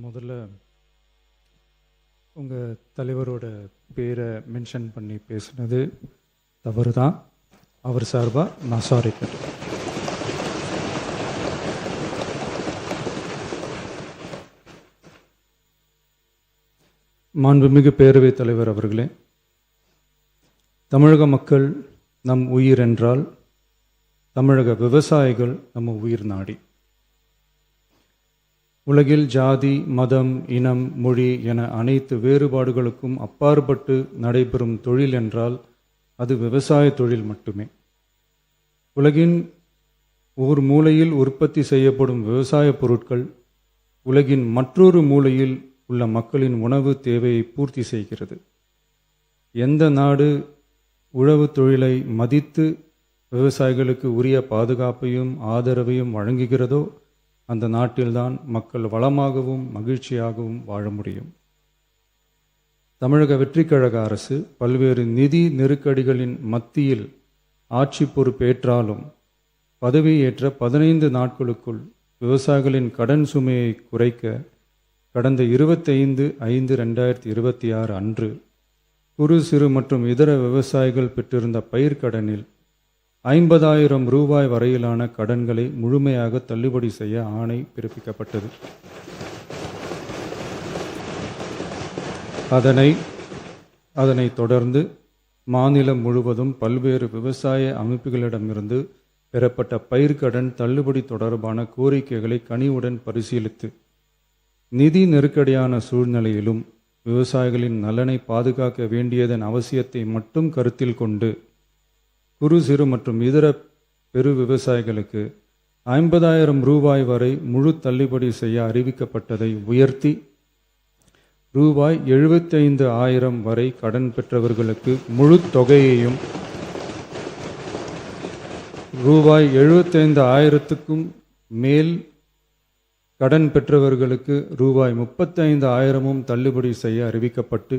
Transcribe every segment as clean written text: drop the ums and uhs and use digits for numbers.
முதல்ல உங்கள் தலைவரோட பேரை மென்ஷன் பண்ணி பேசுனது தவறு தான். அவர் சார்பாக நான் சாரி கேட்டேன். மாண்புமிகு பேரவைத் தலைவர் அவர்களே, தமிழக மக்கள் நம் உயிர் என்றால் தமிழக விவசாயிகள் நம்ம உயிர் நாடி. உலகில் ஜாதி, மதம், இனம், மொழி என அனைத்து வேறுபாடுகளுக்கும் அப்பாற்பட்டு நடைபெறும் தொழில் என்றால் அது விவசாய தொழில் மட்டுமே. உலகின் ஒரு மூலையில் உற்பத்தி செய்யப்படும் விவசாய பொருட்கள் உலகின் மற்றொரு மூலையில் உள்ள மக்களின் உணவு தேவையை பூர்த்தி செய்கிறது. எந்த நாடு உழவு தொழிலை மதித்து விவசாயிகளுக்கு உரிய பாதுகாப்பையும் ஆதரவையும் வழங்குகிறதோ அந்த நாட்டில்தான் மக்கள் வளமாகவும் மகிழ்ச்சியாகவும் வாழ முடியும். தமிழக வெற்றிக்கழக அரசு பல்வேறு நிதி நெருக்கடிகளின் மத்தியில் ஆட்சி பொறுப்பேற்றாலும் பதவியேற்ற 15 நாட்களுக்குள் விவசாயிகளின் கடன் சுமையை குறைக்க கடந்த 25/5/2026 அன்று குறு சிறு மற்றும் இதர விவசாயிகள் பெற்றிருந்த பயிர்க்கடனில் 50,000 ரூபாய் வரையிலான கடன்களை முழுமையாக தள்ளுபடி செய்ய ஆணை பிறப்பிக்கப்பட்டது. அதனைத் தொடர்ந்து மாநிலம் முழுவதும் பல்வேறு விவசாய அமைப்புகளிடமிருந்து பெறப்பட்ட பயிர்க்கடன் தள்ளுபடி தொடர்பான கோரிக்கைகளை கனிவுடன் பரிசீலித்து நிதி நெருக்கடியான சூழ்நிலையிலும் விவசாயிகளின் நலனை பாதுகாக்க வேண்டியதன் அவசியத்தை மட்டும் கருத்தில் கொண்டு குறு சிறு மற்றும் இதர பெரு விவசாயிகளுக்கு 50,000 ரூபாய் வரை முழு தள்ளுபடி செய்ய அறிவிக்கப்பட்டதை உயர்த்தி ரூபாய் 75,000 வரை கடன் பெற்றவர்களுக்கு முழு தொகையையும் ரூபாய் 75,000க்கும் மேல் கடன் பெற்றவர்களுக்கு ரூபாய் 35,000 தள்ளுபடி செய்ய அறிவிக்கப்பட்டு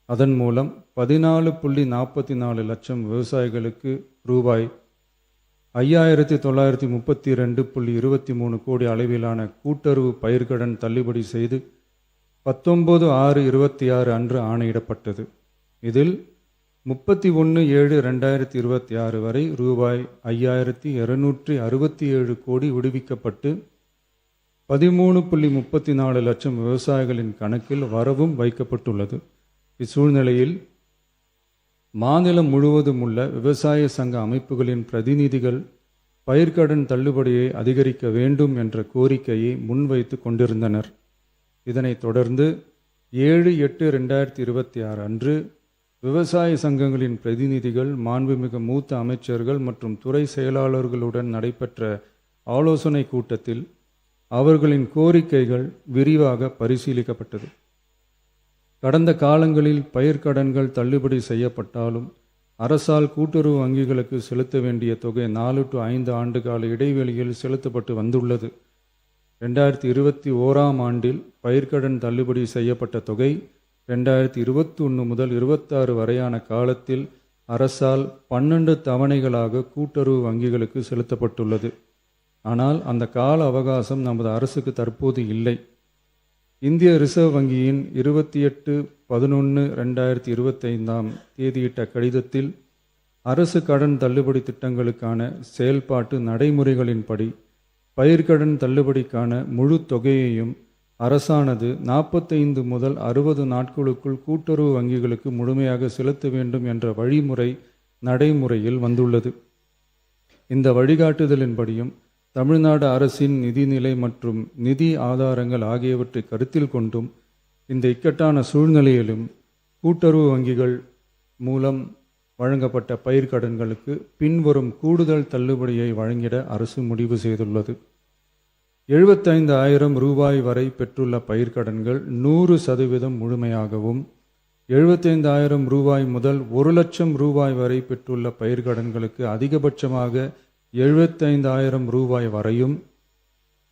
அதன் மூலம் 14.44 லட்சம் விவசாயிகளுக்கு ரூபாய் 5,932.23 கோடி அளவிலான கூட்டுறவு பயிர்க்கடன் தள்ளுபடி செய்து 19/6/26 அன்று ஆணையிடப்பட்டது. இதில் 31/7/2026 வரை ரூபாய் 5,267 கோடி விடுவிக்கப்பட்டு 13.34 லட்சம் விவசாயிகளின் கணக்கில் வரவும் வைக்கப்பட்டுள்ளது. இச்சூழ்நிலையில் மாநிலம் முழுவதும் உள்ள விவசாய சங்க அமைப்புகளின் பிரதிநிதிகள் பயிர்க்கடன் தள்ளுபடியை அதிகரிக்க வேண்டும் என்ற கோரிக்கையை முன்வைத்து கொண்டிருந்தனர். இதனைத் தொடர்ந்து 7/8/2026 அன்று விவசாய சங்கங்களின் பிரதிநிதிகள் மாண்புமிகு மூத்த அமைச்சர்கள் மற்றும் துறை செயலாளர்களுடன் நடைபெற்ற ஆலோசனை கூட்டத்தில் அவர்களின் கோரிக்கைகள் விரிவாக பரிசீலிக்கப்பட்டது. கடந்த காலங்களில் பயிர்க்கடன்கள் தள்ளுபடி செய்யப்பட்டாலும் அரசால் கூட்டுறவு வங்கிகளுக்கு செலுத்த வேண்டிய தொகை 4 to 5 ஆண்டு கால இடைவெளியில் செலுத்தப்பட்டு வந்துள்ளது. 2021 ஆண்டில் பயிர்க்கடன் தள்ளுபடி செய்யப்பட்ட தொகை 2021 முதல் 26 வரையான காலத்தில் அரசால் 12 தவணைகளாக கூட்டுறவு வங்கிகளுக்கு செலுத்தப்பட்டுள்ளது. ஆனால் அந்த கால அவகாசம் நமது அரசுக்கு தற்போது இல்லை. இந்திய ரிசர்வ் வங்கியின் 28/11/2025 தேதியிட்ட கடிதத்தில் அரசு கடன் தள்ளுபடி திட்டங்களுக்கான செயல்பாட்டு நடைமுறைகளின்படி பயிர்க்கடன் தள்ளுபடிக்கான முழு தொகையையும் அரசானது 45 முதல் 60 நாட்களுக்குள் கூட்டுறவு வங்கிகளுக்கு முழுமையாக செலுத்த வேண்டும் என்ற வழிமுறை நடைமுறையில் வந்துள்ளது. இந்த வழிகாட்டுதலின்படியும் தமிழ்நாடு அரசின் நிதிநிலை மற்றும் நிதி ஆதாரங்கள் ஆகியவற்றை கருத்தில் கொண்டும் இந்த இக்கட்டான சூழ்நிலையிலும் கூட்டுறவு வங்கிகள் மூலம் வழங்கப்பட்ட பயிர்க்கடன்களுக்கு பின்வரும் கூடுதல் தள்ளுபடியை வழங்கிட அரசு முடிவு செய்துள்ளது. 75,000 ரூபாய் வரை பெற்றுள்ள பயிர்க்கடன்கள் 100% முழுமையாகவும், 75,000 ரூபாய் முதல் 1 லட்சம் ரூபாய் வரை பெற்றுள்ள பயிர்க்கடன்களுக்கு அதிகபட்சமாக 75,000 ரூபாய் வரையும்,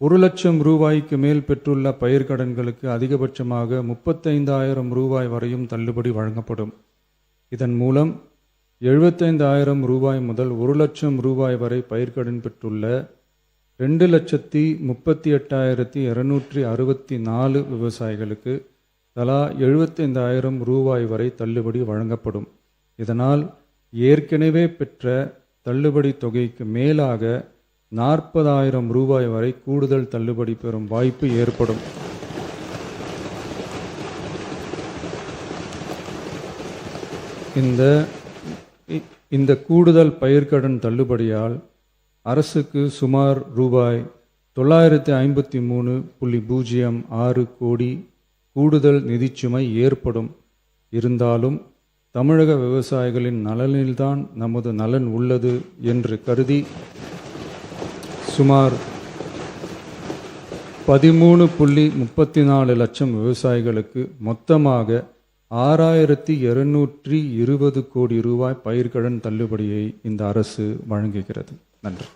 1 லட்சம் ரூபாய்க்கு மேல் பெற்றுள்ள பயிர்க்கடன்களுக்கு அதிகபட்சமாக 35,000 ரூபாய் வரையும் தள்ளுபடி வழங்கப்படும். இதன் மூலம் 75,000 ரூபாய் முதல் 1 லட்சம் ரூபாய் வரை பயிர்க்கடன் பெற்றுள்ள 2,38,264 விவசாயிகளுக்கு தலா 75,000 ரூபாய் வரை தள்ளுபடி வழங்கப்படும். இதனால் ஏற்கனவே பெற்ற தள்ளுபடி தொகைக்கு மேலாக 40,000 ரூபாய் வரை கூடுதல் தள்ளுபடி பெறும் வாய்ப்பு ஏற்படும். இந்த கூடுதல் பயிர்க்கடன் தள்ளுபடியால் அரசுக்கு சுமார் ரூபாய் 953.06 கோடி கூடுதல் நிதிச்சுமை ஏற்படும். இருந்தாலும் தமிழக விவசாயிகளின் நலனில்தான் நமது நலன் உள்ளது என்று கருதி சுமார் 13.34 லட்சம் விவசாயிகளுக்கு மொத்தமாக 6,220 கோடி ரூபாய் பயிர்க்கடன் தள்ளுபடியை இந்த அரசு வழங்குகிறது. நன்றி.